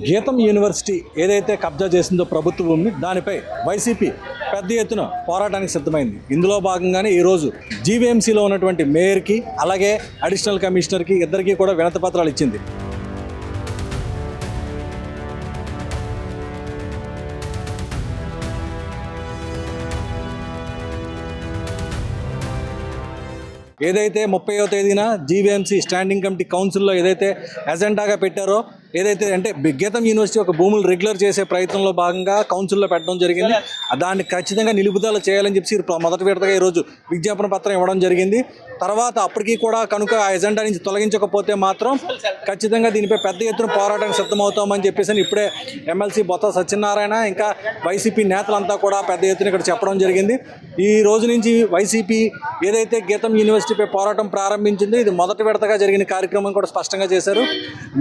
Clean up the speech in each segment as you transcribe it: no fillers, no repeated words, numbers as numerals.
గీతం యూనివర్సిటీ ఏదైతే కబ్జా చేసిందో ప్రభుత్వ భూమిని దానిపై వైసీపీ పెద్ద ఎత్తున పోరాటానికి సిద్ధమైంది. ఇందులో భాగంగానే ఈరోజు జీవీఎంసీలో ఉన్నటువంటి మేయర్కి అలాగే అడిషనల్ కమిషనర్కి ఇద్దరికీ కూడా వినతి పత్రాలు ఇచ్చింది. ఏదైతే 30వ తేదీన జీవీఎంసీ స్టాండింగ్ కమిటీ కౌన్సిల్లో ఏదైతే ఎజెండాగా పెట్టారో, ఏదైతే అంటే గీతం యూనివర్సిటీ ఒక భూములు రెగ్యులర్ చేసే ప్రయత్నంలో భాగంగా కౌన్సిల్లో పెట్టడం జరిగింది. దాన్ని ఖచ్చితంగా నిలుపుదల చేయాలని చెప్పి మొదటి విడతగా ఈరోజు విజ్ఞాపన పత్రం ఇవ్వడం జరిగింది. తర్వాత అప్పటికీ కూడా కనుక ఆ ఎజెండా నుంచి తొలగించకపోతే మాత్రం ఖచ్చితంగా దీనిపై పెద్ద ఎత్తున పోరాటానికి సిద్ధమవుతామని చెప్పేసి ఇప్పుడే ఎమ్మెల్సీ బొత్స సత్యనారాయణ ఇంకా వైసీపీ నేతలంతా కూడా పెద్ద ఎత్తున ఇక్కడ చెప్పడం జరిగింది. ఈ రోజు నుంచి వైసీపీ ఏదైతే గీతం యూనివర్సిటీపై పోరాటం ప్రారంభించిందో ఇది మొదటి విడతగా జరిగిన కార్యక్రమం కూడా స్పష్టంగా చేశారు.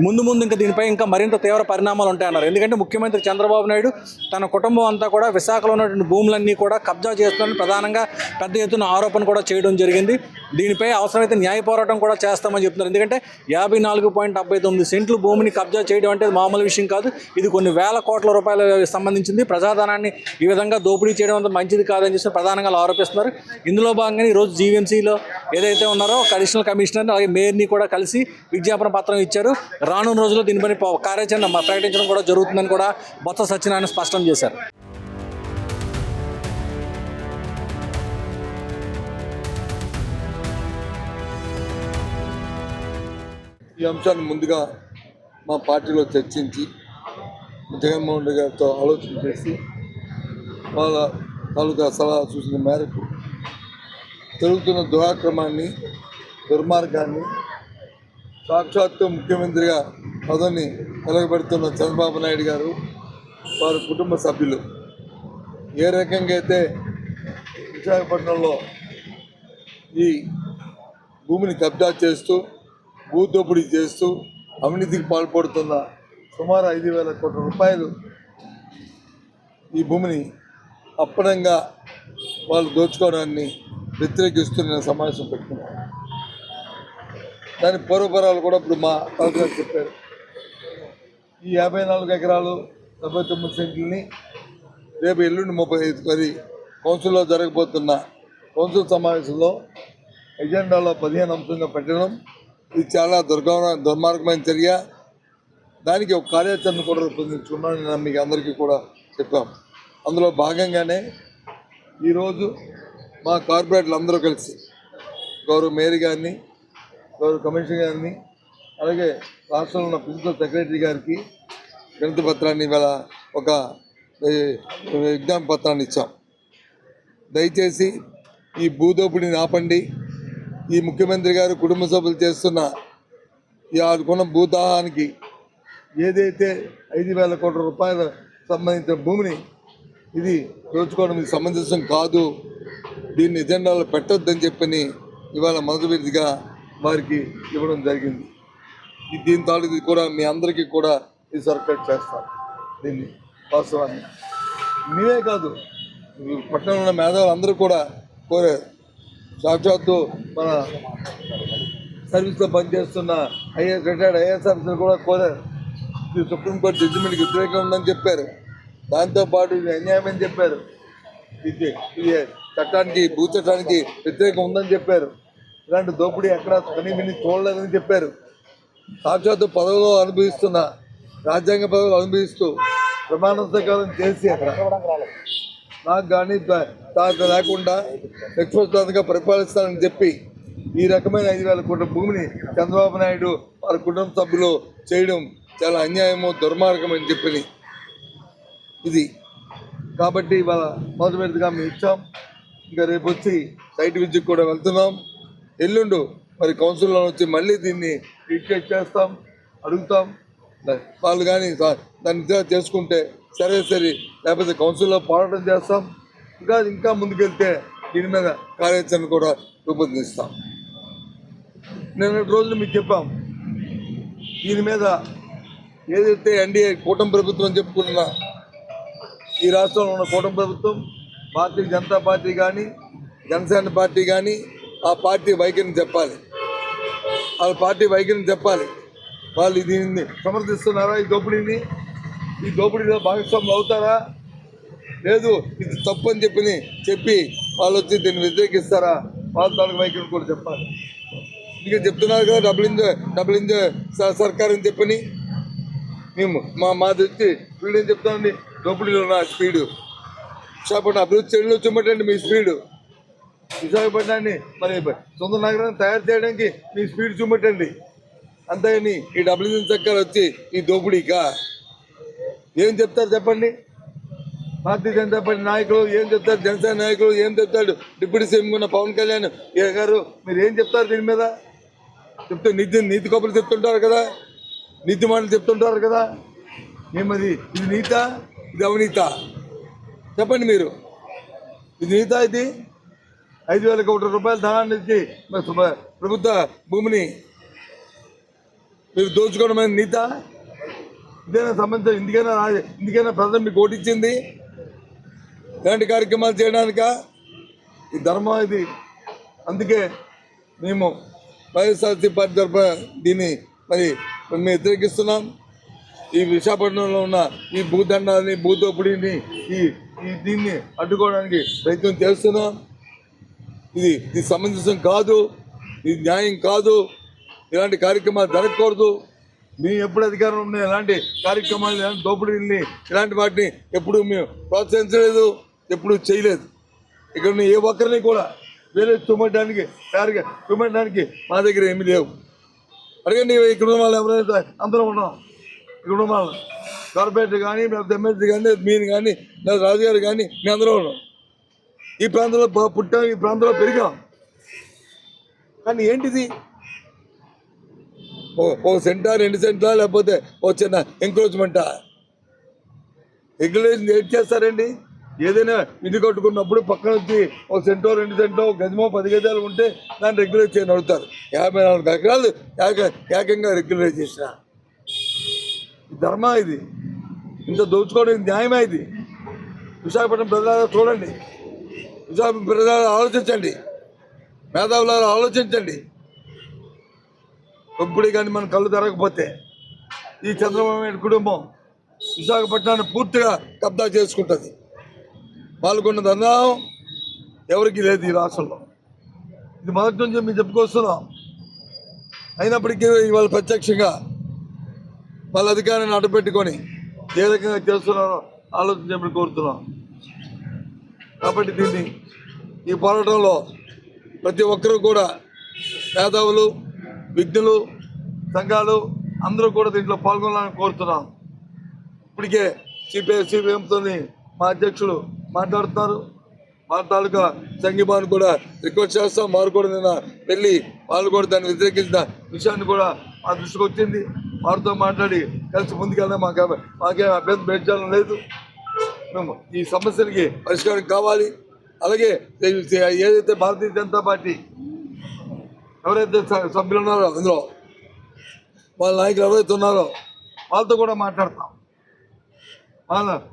ముందు ఇంకా దీనిపై ఇంకా మరింత తీవ్ర పరిణామాలు ఉంటాయన్నారు. ఎందుకంటే ముఖ్యమంత్రి చంద్రబాబు నాయుడు తన కుటుంబం అంతా కూడా విశాఖలో ఉన్నటువంటి భూములన్నీ కూడా కబ్జా చేస్తున్నారని ప్రధానంగా పెద్ద ఎత్తున ఆరోపణ కూడా చేయడం జరిగింది. దీనిపై అవసరమైతే న్యాయ పోరాటం కూడా చేస్తామని చెప్తున్నారు. ఎందుకంటే 54.79 సెంట్లు భూమిని కబ్జా చేయడం అంటే మామూలు విషయం కాదు. ఇది కొన్ని వేల కోట్ల రూపాయలకు సంబంధించింది. ప్రజాధనాన్ని ఈ విధంగా దోపిడీ చేయడం అంత మంచిది కాదని చెప్పి ప్రధానంగా ఆరోపిస్తున్నారు. ఇందులో భాగంగానే ఈరోజు జీవీఎంసీలో ఏదైతే ఉన్నారో అడిషనల్ కమిషనర్ అలాగే మేయర్ని కూడా కలిసి విజ్ఞాపన పత్రం ఇచ్చారు. రానున్న రోజుల్లో దీనిపై కార్యాచరణ ప్రకటించడం కూడా జరుగుతుందని కూడా బొత్స సత్యనారాయణ స్పష్టం చేశారు. ఈ అంశాన్ని ముందుగా మా పార్టీలో చర్చించి జగన్మోహన్ రెడ్డి గారితో ఆలోచన చేసి వాళ్ళ తాలూకా సలహా సూచన మేరకు జరుగుతున్న దురాక్రమాన్ని దుర్మార్గాన్ని సాక్షాత్తు ముఖ్యమంత్రిగా పదవిని వెలగబెడుతున్న చంద్రబాబు నాయుడు గారు వారి కుటుంబ సభ్యులు ఏ రకంగా అయితే విశాఖపట్నంలో ఈ భూమిని కబ్జా చేస్తూ భూదోపిడీ చేస్తూ అవినీతికి పాల్పడుతున్న సుమారు 5,000 కోట్ల రూపాయలు ఈ భూమిని అప్పనంగా వాళ్ళు దోచుకోవడాన్ని వ్యతిరేకిస్తున్న సమావేశం పెట్టుకున్నారు. దాని పూర్వపరాలు కూడా ఇప్పుడు మా తాతగారు చెప్పారు. ఈ 54 ఎకరాలు 79 సెంట్లని రేపు ఎల్లుండి 35 కౌన్సిల్లో జరగబోతున్న కౌన్సిల్ సమావేశంలో ఎజెండాలో 15 అంశంగా పెట్టడం ఇది చాలా దుర్మార్గమైన చర్య. దానికి ఒక కార్యాచరణ కూడా రూపొందించుకున్నాను నేను మీకు అందరికీ కూడా చెప్పాం. అందులో భాగంగానే ఈరోజు మా కార్పొరేటర్లు అందరూ కలిసి గౌరవ మేయర్ గారిని, గౌరవ కమిషనర్ గారిని, అలాగే రాష్ట్రంలో ఉన్న ప్రిన్సిపల్ సెక్రటరీ గారికి వినతి పత్రాన్ని ఇవాళ ఒక విజ్ఞాపన పత్రాన్ని ఇచ్చాం. దయచేసి ఈ భూదోపిడిని ఆపండి. ఈ ముఖ్యమంత్రి గారు కుటుంబ సభ్యులు చేస్తున్న ఈ ఆడుకున్న భూదాహానికి ఏదైతే 5,000 కోట్ల రూపాయల సంబంధించిన భూమిని ఇది దోచుకోవడం ఇది సమంజసం కాదు, దీన్ని ఎజెండాలో పెట్టొద్దని చెప్పని ఇవాళ మొదటి విధిగా వారికి ఇవ్వడం జరిగింది. దీని తాలూకు కూడా మీ అందరికీ కూడా ఇది సర్క్యులేట్ చేస్తాం. దీన్ని వాస్తవాన్ని మీరే కాదు పట్టణంలో ఉన్న మేధావులు అందరూ కూడా కోరారు. సాక్షాత్తు మన సర్వీస్లో పనిచేస్తున్న రిటైర్డ్ ఐఏఎస్ ఆఫీసర్లు కూడా కోరారు. ఇది సుప్రీంకోర్టు జడ్జిమెంట్కి వ్యతిరేకంగా ఉందని చెప్పారు. దాంతోపాటు ఇది అన్యాయం అని చెప్పారు. ఇది చట్టానికి భూ చట్టానికి వ్యతిరేకంగా ఉందని చెప్పారు. ఇలాంటి దోపిడీ ఎక్కడ కనీ విని చూడలేదని చెప్పారు. సాక్షాత్తు పదవులో అనుభవిస్తున్న రాజ్యాంగ పదవులు అనుభవిస్తూ ప్రమాణ స్వీకారం చేసి అక్కడ నాకు కానీ లేకుండా నిష్పక్షపాతంగా పరిపాలిస్తానని చెప్పి ఈ రకమైన 5,000 కోట్ల భూమిని చంద్రబాబు నాయుడు వారి కుటుంబ సభ్యులు చేయడం చాలా అన్యాయము దుర్మార్గం అని చెప్పి ఇది కాబట్టి ఇవాళ మొదటి విడతగా మేము ఇచ్చాం. ఇంకా రేపు వచ్చి సైట్ విజిట్ కూడా వెళ్తున్నాం. ఎల్లుండు మరి కౌన్సిల్లో వచ్చి మళ్ళీ దీన్ని రీట్రేట్ చేస్తాం, అడుగుతాం. వాళ్ళు కానీ దాన్ని చేసుకుంటే సరే, లేకపోతే కౌన్సిల్లో పోరాటం చేస్తాం. ఇంకా ముందుకెళ్తే దీని మీద కార్యాచరణ కూడా రూపొందిస్తాం. నిన్నటి రోజులు మీకు చెప్పాం. దీని మీద ఏదైతే ఎన్డీఏ కూటమి ప్రభుత్వం చెప్పుకున్న ఈ రాష్ట్రంలో ఉన్న కూటమి ప్రభుత్వం భారతీయ జనతా పార్టీ కానీ జనసేన పార్టీ కానీ ఆ పార్టీ వైఖరిని చెప్పాలి. వాళ్ళ పార్టీ వైఖరిని చెప్పాలి. వాళ్ళు దీన్ని సమర్థిస్తున్నారా, ఈ దోపిడీని ఈ దోపిడీలో భాగస్వాములు అవుతారా? లేదు, ఇది తప్పు అని చెప్పి వాళ్ళు వచ్చి దీన్ని వ్యతిరేకిస్తారా? వాళ్ళ తాలూకు వైఖరి కూడా చెప్పాలి. ఇంకా చెప్తున్నారు కదా డబుల్ ఇంజన్ సర్కార్ అని చెప్పని. మేము మా దృష్టి స్పీడ్ అని చెప్తామండి. దోపిడీలో ఉన్న స్పీడు విశాఖపట్నం అభివృద్ధి చెడులో చూపెట్టండి మీ స్పీడు. విశాఖపట్నాన్ని మరి సొంత నగరాన్ని తయారు చేయడానికి మీ స్పీడ్ చూపెట్టండి. అంతేగాని ఈ డబుల్ ఇంజన్ సర్కార్ వచ్చి ఈ దోపిడీకా ఏం చెప్తారు చెప్పండి? భారతీయ జనతా పార్టీ నాయకులు ఏం చెప్తారు? జనసేన నాయకులు ఏం చెప్తాడు? డిప్యూటీ సీఎం ఉన్న పవన్ కళ్యాణ్ గారు మీరు ఏం చెప్తారు దీని మీద? చెప్తే నీతి కబుర్లు చెప్తుంటారు కదా, నీతి మాటలు చెప్తుంటారు కదా. ఏమది? ఇది నీతా, ఇది అవినీత? చెప్పండి మీరు. ఇది నీతా? ఇది 5,000 కోట్ల రూపాయల ధనాన్ని ఇచ్చి ప్రభుత్వ భూమిని మీరు దోచుకోవడం అనేది నీతా? ఇదేనా సంబంధించిన ఇందుకైనా ప్రజలు మీకు ఓటిచ్చింది? ఇలాంటి కార్యక్రమాలు చేయడానిక? ఈ ధర్మం ఇది. అందుకే మేము వైఎస్ఆర్సీ పార్టీ తరఫున దీన్ని మేము వ్యతిరేకిస్తున్నాం. ఈ విశాఖపట్నంలో ఉన్న ఈ భూదండాన్ని, భూదోపిడీని, దీన్ని అడ్డుకోవడానికి ప్రయత్నం చేస్తున్నాం. ఇది సమంజసం కాదు, ఇది న్యాయం కాదు. ఇలాంటి కార్యక్రమాలు జరగకూడదు. మేము ఎప్పుడు అధికారంలో ఉన్న ఇలాంటి కార్యక్రమాలు, ఇలాంటి దోపిడీల్ని, ఇలాంటి వాటిని ఎప్పుడు మేము ప్రోత్సహించలేదు, ఎప్పుడు చేయలేదు. ఇక్కడ ఉన్న ఏ ఒక్కరిని కూడా వేరే చూపెట్టడానికి మా దగ్గర ఏమీ లేవు. అడగండి ఇక్కడ ఉన్న వాళ్ళు ఎవరైతే అందరం ఉన్నాం. ఇక్కడ ఉన్న వాళ్ళు కార్పొరేటర్ కానీ, లేకపోతే ఎమ్మెల్సీ కానీ, మీరు కానీ, లేదా రాజుగారు కానీ, మేము అందరం ఉన్నాం. ఈ ప్రాంతంలో పుట్టాం, ఈ ప్రాంతంలో పెరిగాం. కానీ ఏంటిది? ఓ సెంటా, 2 సెంటా, లేకపోతే ఓ చిన్న ఎంక్రోచ్మెంటా? రెగ్యులేషన్ ఏం చేస్తారండి? ఏదైనా ఇల్లు కట్టుకున్నప్పుడు పక్కన వచ్చి ఒక సెంటో, 2 సెంటో, గజమో, 10 గజాలు ఉంటే దాన్ని రెగ్యులేట్ చేయని అడుగుతారు. 54 ఎకరాలు ఏకంగా రెగ్యులేట్ చేసిన ధర్మా ఇది? ఇంత దోచుకోవడం న్యాయమా ఇది? విశాఖపట్నం ప్రజలు చూడండి, విశాఖపట్నం ప్రజలు ఆలోచించండి, మేధావులారా ఆలోచించండి. ఇప్పుడు కానీ మన కళ్ళు తెరగకపోతే ఈ చంద్రబాబు నాయుడు కుటుంబం విశాఖపట్నాన్ని పూర్తిగా కబ్జా చేసుకుంటుంది. వాళ్ళకున్న దందాం ఎవరికి లేదు ఈ రాష్ట్రంలో. ఇది మొదటి నుంచి మేము చెప్పుకొస్తున్నాం. అయినప్పటికీ ఇవాళ ప్రత్యక్షంగా వాళ్ళ అధికారాన్ని అడ్డుపెట్టుకొని ఏ రకంగా చేస్తున్నారో ఆలోచించమని కోరుతున్నాం. కాబట్టి దీన్ని ఈ పోరాటంలో ప్రతి ఒక్కరూ కూడా మేధావులు, విజ్ఞులు, సంఘాలు అందరూ కూడా దీంట్లో పాల్గొనాలని కోరుతున్నాం. ఇప్పటికే సిపిఎంతో మా అధ్యక్షులు మాట్లాడుతున్నారు. మా తాలూకా సంఘీభావాన్ని కూడా రిక్వెస్ట్ చేస్తాం. వారు కూడా నిన్న వెళ్ళి వాళ్ళు కూడా దాన్ని వ్యతిరేకించిన విషయాన్ని కూడా మా దృష్టికి వచ్చింది. వారితో మాట్లాడి కలిసి ముందుకెళ్ళడం మాకేం అభ్యంతరం పెట్టడం లేదు. మేము ఈ సమస్యలకి పరిష్కారం కావాలి. అలాగే ఏదైతే భారతీయ జనతా పార్టీ ఎవరైతే సభ్యులు ఉన్నారో అందులో వాళ్ళ నాయకులు ఎవరైతే ఉన్నారో వాళ్ళతో కూడా మాట్లాడతాం.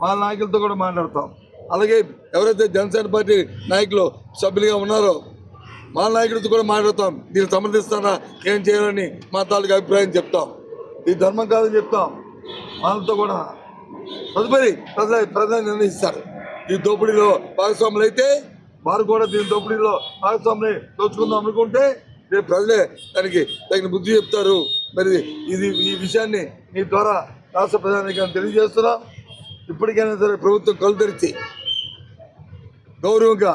వాళ్ళ నాయకులతో కూడా మాట్లాడతాం. అలాగే ఎవరైతే జనసేన పార్టీ నాయకులు సభ్యులుగా ఉన్నారో వాళ్ళ నాయకులతో కూడా మాట్లాడతాం. దీన్ని సమర్థిస్తారా, ఏం చేయాలని మా తాలూకు అభిప్రాయం చెప్తాం. ఇది ధర్మం కాదని చెప్తాం. వాళ్ళతో కూడా తదుపరి ప్రజలు నిర్ణయిస్తారు. ఈ దోపిడీలో భాగస్వాములు అయితే వారు కూడా దీని దోపిడీలో భాగస్వాములు దోచుకుందాం అనుకుంటే రేపు ప్రజలే దానికి తగిన బుద్ధి చెప్తారు. మరి ఈ విషయాన్ని మీ ద్వారా రాష్ట్ర ప్రజానికి తెలియజేస్తున్నాం. ఇప్పటికైనా సరే ప్రభుత్వం కళ్ళు తెరిచి గౌరవంగా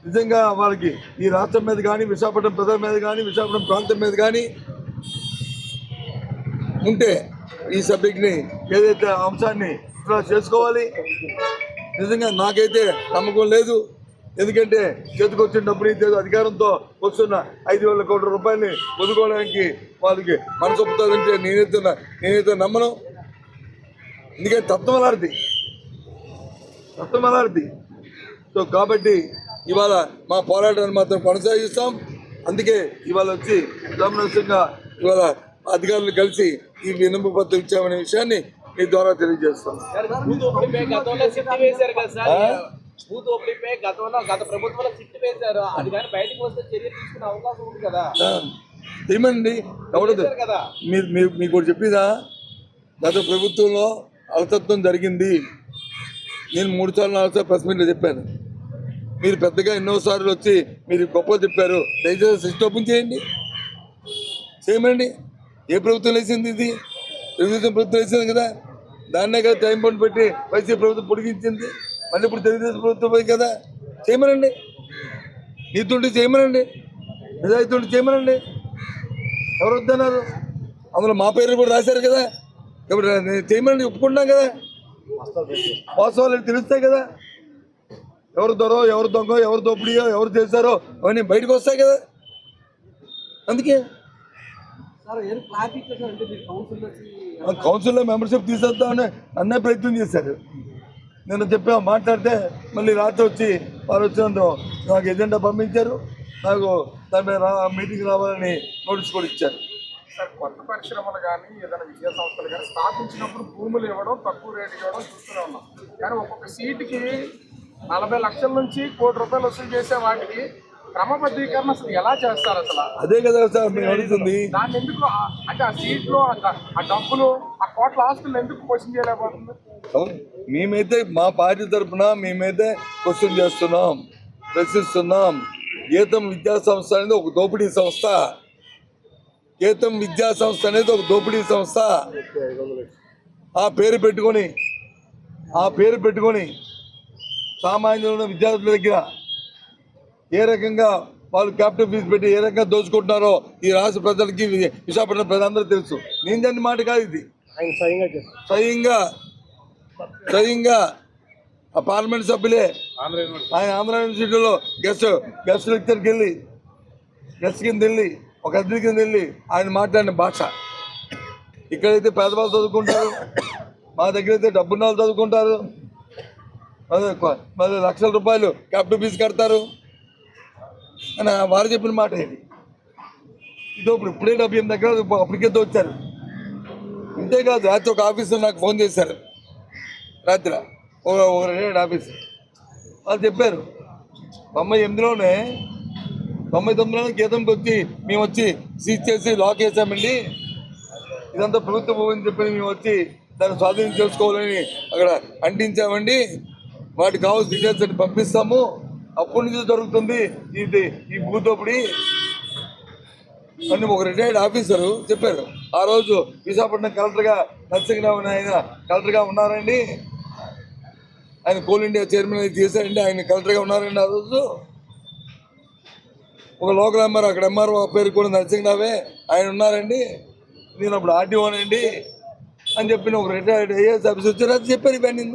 నిజంగా వాళ్ళకి ఈ రాష్ట్రం మీద కానీ, విశాఖపట్నం ప్రజల మీద కానీ, విశాఖపట్నం ప్రాంతం మీద కానీ ఉంటే ఈ సబ్జెక్ట్ని ఏదైతే అంశాన్ని చేసుకోవాలి. నిజంగా నాకైతే నమ్మకం లేదు. ఎందుకంటే చేతికొచ్చిన డబ్బులు ఇచ్చేది అధికారంతో వస్తున్న 5,000 కోట్ల రూపాయలని వదుకోవడానికి వాళ్ళకి మనసొప్పుతుందంటే నేనైతే నమ్మను. ఎందుకంటే తత్వమలారిది. సో కాబట్టి ఇవాళ మా పోరాటాన్ని మాత్రం కొనసాగిస్తాం. అందుకే ఇవాళ వచ్చి గమనించంగా ఇవాళ అధికారులు కలిసి ఈ వినపు పత్రం ఇచ్చామనే విషయాన్ని మీ ద్వారా తెలియజేస్తాం. ఏమండి ఎవడదు మీకు చెప్పిదా? గత ప్రభుత్వంలో అలసత్వం జరిగింది. నేను 3 సార్లు 4 సార్లు ప్రెస్ మీట్లో చెప్పాను. మీరు పెద్దగా ఎన్నోసార్లు వచ్చి మీరు గొప్పలు చెప్పారు. దయచేసి సిస్టమ్ ఓపెన్ చేయండి, చేయమండి. ఏ ప్రభుత్వం వేసింది ఇది? తెలుగుదేశం ప్రభుత్వం వేసింది కదా, దాన్నే కదా టైం బౌండ్ పెట్టి వైసీపీ ప్రభుత్వం పొడిగించింది. మళ్ళీ ఇప్పుడు తెలుగుదేశం ప్రభుత్వం పోయి కదా, చేయమనండి. నీతుండి చేయమనండి, నిజాయితీ ఉండి చేయమనండి. ఎవరు వద్దన్నారు? అందులో మా పేరు కూడా రాశారు కదా, ఇప్పుడు చేయమని ఒప్పుకుంటున్నాం కదా. వాస్తవాలు తెలుస్తాయి కదా, ఎవరు దొరో, ఎవరు దొంగ, ఎవరు దోపిడీయో, ఎవరు చేశారో అవన్నీ బయటకు వస్తాయి కదా. అందుకే కౌన్సిల్లో మెంబర్షిప్ తీసేద్దామని అన్నే ప్రయత్నం చేశారు. నేను చెప్పా మాట్లాడితే మళ్ళీ రాత్రి వచ్చి వారు వచ్చినందుకు నాకు ఎజెండా పంపించారు. నాకు దాని మీద మీటింగ్ రావాలని నోటీస్ కూడా ఇచ్చారు. సార్, కొత్త పరిశ్రమలు కానీ ఏదైనా విద్యా సంస్థలు కానీ స్థాపించినప్పుడు భూములు ఇవ్వడం, తక్కువ రేటు ఇవ్వడం చూస్తూనే ఉన్నాం. కానీ ఒక్కొక్క సీటుకి 40 లక్షల నుంచి ₹1 కోటి వసూలు చేసే వాటికి క్రమబద్ధీకరణ అసలు ఎలా చేస్తారు? అసలు అదే కదా సార్ మేము అడుగుతుంది. దాన్ని ఎందుకు అంటే ఆ సీట్లు, ఆ డబ్బులు, ఆ కోట్ల ఆస్తులు ఎందుకు క్వశ్చన్ చేయలేకపోతుంది? మేమైతే మా పార్టీ తరఫున మేమైతే క్వశ్చన్ చేస్తున్నాం, ప్రశ్నిస్తున్నాం. గీతం విద్యా సంస్థ అనేది ఒక దోపిడీ సంస్థ. గీతం విద్యా సంస్థ అనేది ఒక దోపిడీ సంస్థ. ఆ పేరు పెట్టుకొని సామాన్యులను విద్యార్థుల దగ్గర ఏ రకంగా వాళ్ళు క్యాపిటల్ ఫీజు పెట్టి ఏ రకంగా దోచుకుంటున్నారో ఈ రాష్ట్ర ప్రజలకి, విశాఖపట్నం ప్రజలందరూ తెలుసు. నేను దాని మాట కాదు ఇది. స్వయంగా ఆ పార్లమెంట్ సభ్యులే ఆయన ఆంధ్ర యూనివర్సిటీలో గెస్ట్ లెక్చర్కి వెళ్ళి, గెస్ట్ కింద వెళ్ళి, ఒక అద్దె కింద వెళ్ళి ఆయన మాట్లాడిన భాష. ఇక్కడైతే పేదవాళ్ళు చదువుకుంటారు, మా దగ్గర అయితే డబ్బున్న వాళ్ళు చదువుకుంటారు. మరి లక్షల రూపాయలు క్యాపిటల్ ఫీజు కడతారు అని వారు చెప్పిన మాట ఇది. ఇప్పుడే 78 దగ్గర అప్పటికే వచ్చారు. ఇంతేకాదు రాత్రి ఒక ఆఫీసర్ నాకు ఫోన్ చేశారు. రాత్రి ఒక రిటైర్డ్ ఆఫీసర్ వాళ్ళు చెప్పారు 99లోనే గీతంకి వచ్చి మేము వచ్చి సీజ్ చేసి లాక్ వేసామండి, ఇదంతా ప్రభుత్వ భూమి చెప్పి మేము వచ్చి దాన్ని స్వాధీనం చేసుకోవాలని అక్కడ అంటించామండి, వాటికి కావాల్సిన డీటెయిల్స్ అని పంపిస్తాము, అప్పటి నుంచి జరుగుతుంది ఈ భూదోపిడి అని ఒక రిటైర్డ్ ఆఫీసరు చెప్పారు. ఆ రోజు విశాఖపట్నం కలెక్టర్గా నరసింహరావు ఆయన కలెక్టర్గా ఉన్నారండి, ఆయన కోల్ ఇండియా చైర్మన్ చేశారండి, ఆయన కలెక్టర్గా ఉన్నారండి. ఆ రోజు ఒక లోకల్ ఎంఆర్, అక్కడ ఎంఆర్ఓ పేరు కూడా నరసింహరావే, ఆయన ఉన్నారండి, నేను అప్పుడు ఆర్టీఓనండి అని చెప్పిన ఒక రిటైర్డ్ ఐఏఎస్ ఆఫీసర్ వచ్చారు. అది చెప్పారు ఇవన్నీ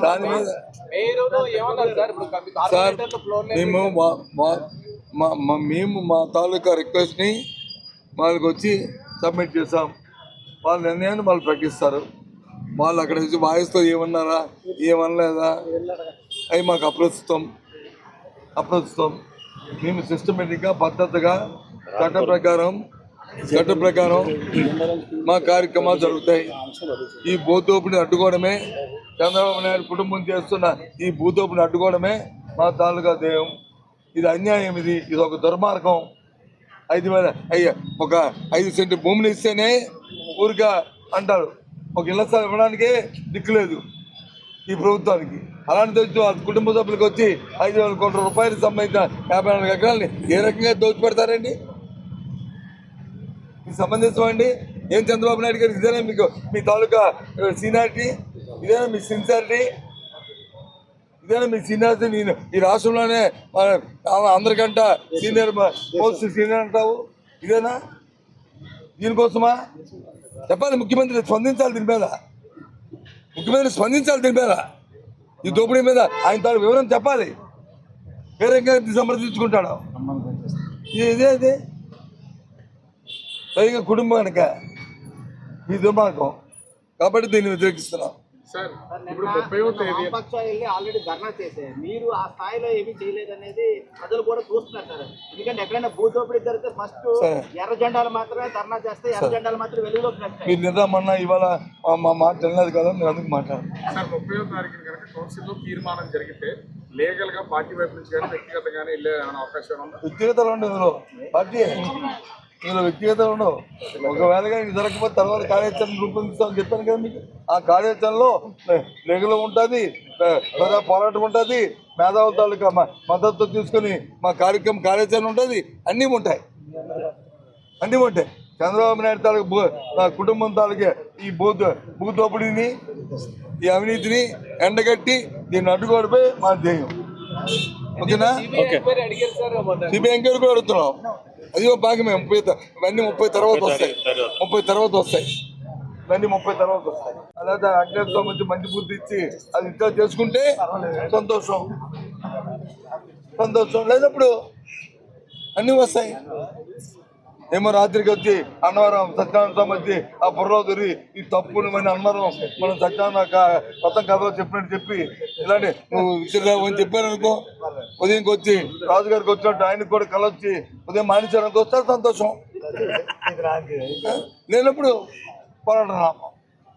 దాని మీద. సార్ మేము మా తాలూకా రిక్వెస్ట్ని వాళ్ళకి వచ్చి సబ్మిట్ చేసాం. వాళ్ళ నిర్ణయాన్ని వాళ్ళు ప్రకటిస్తారు. వాళ్ళు అక్కడ వచ్చి వాయిస్తో ఏమన్నారా ఏమనలేదా అవి మాకు అప్రస్తుతం. మేము సిస్టమేటిక్గా పద్ధతిగా చట్ట ప్రకారం మా కార్యక్రమాలు జరుగుతాయి. ఈ భూదోపిడిని అడ్డుకోవడమే, చంద్రబాబు నాయుడు కుటుంబం చేస్తున్న ఈ భూదోపిడిని అడ్డుకోవడమే మా తాలూకా ధ్యేయం. ఇది అన్యాయం, ఇది ఒక దుర్మార్గం. ఒక 5 సెంటు భూమిని ఇస్తేనే ఊరిగా అంటారు, ఒక ఇళ్ల స్థలం ఇవ్వడానికే దిక్కులేదు ఈ ప్రభుత్వానికి. అలాంటి వాళ్ళ కుటుంబ సభ్యులకు వచ్చి 5,000 కోట్ల రూపాయలకు సంబంధించిన 54 ఎకరాలని ఏ రకంగా దోచిపెడతారండి? మీకు సంబంధించం అండి. ఏం చంద్రబాబు నాయుడు గారికి ఇదేనా మీకు మీ తాలూకా సీనియారిటీ? ఇదేనా మీ సిన్సియారిటీ? ఇదేనా మీ సీనియారిటీ? నేను ఈ రాష్ట్రంలోనే అందరికంట సీనియర్ అంటావు, ఇదేనా? దీనికోసమా? చెప్పాలి, ముఖ్యమంత్రి స్పందించాలి దీని మీద. ఈ దోపిడీ మీద ఆయన తాను వివరం చెప్పాలి. వేరే సమర్థించుకుంటాడు. ఇదే పైగా కుటుంబం కనుక ఈ దుర్మార్గం కాబట్టి దీన్ని వ్యతిరేకిస్తున్నాం. సార్, ఇప్పుడు 30వ తేదీ ఆల్రెడీ ధర్నా చేశారు, మీరు ఆ స్థాయిలో ఏమీ చేయలేదనేది ప్రజలు కూడా చూస్తున్నారు సార్. ఎందుకంటే ఎక్కడైనా భూదోపిడీ జరిగితే ఫస్ట్ ఎర్ర జెండాలు మాత్రమే ధర్నా చేస్తే, ఎర్ర జెండాలు మాత్రం వెలుగులోకి వస్తాయి. మీరు నిద్రమన్నా ఇవాళ మా మాట తెలియదు కదా, మీరు అందుకు మాట్లాడారు. సార్, 30వ తారీఖున కనుక కౌన్సిల్లో తీర్మానం జరిగితే లీగల్ గా పార్టీ వైపు నుంచి కానీ వ్యక్తిగతంగానే వెళ్ళే అవకాశం ఉందా? వ్యక్తిగత పార్టీ ఇందులో వ్యక్తిగతాలు ఉండవు. ఒకవేళ కానీ జరగకపోతే తర్వాత కార్యాచరణ రూపొందిస్తామని చెప్పాను కదా మీకు. ఆ కార్యాచరణలో లెగలు ఉంటుంది, ప్రజా పోరాటం ఉంటుంది, మేధావుల తాలూకా మద్దతు తీసుకొని మా కార్యాచరణ ఉంటుంది, అన్నీ ఉంటాయి. చంద్రబాబు నాయుడు తాలూకా కుటుంబం తాలూకా ఈ భూదోపిడిని, ఈ అవినీతిని ఎండగట్టి దీన్ని అడ్డుకోవడమే మా ధ్యేయం. ఓకేనా? సిబిఐ ఎంక్వైరీ కూడా అడుగుతున్నాం. అది ఒక భాగమే. ఇవన్నీ 30 తర్వాత వస్తాయి. ఇవన్నీ 30 తర్వాత వస్తాయి. అలాగే అగ్నేతో మంచి బుద్ధి ఇచ్చి అది ఇంకా చేసుకుంటే సంతోషం. లేనప్పుడు అన్నీ వస్తాయి. ఏమో రాత్రికి వచ్చి అన్నవరం సత్యానంద స్వామి వచ్చి ఆ బుర్రలో దొరి ఈ తప్పులు మన అన్నవరం మనం సత్యానంద కొత్త కథలో చెప్పినట్టు చెప్పి ఇలాంటి నువ్వు విసిరావు అని చెప్పాను అనుకో, ఉదయంకి వచ్చి రాజుగారికి వచ్చినట్టు ఆయనకు కూడా కలొచ్చి ఉదయం మానించడానికి వస్తారు సంతోషం. లేనప్పుడు పోరాటం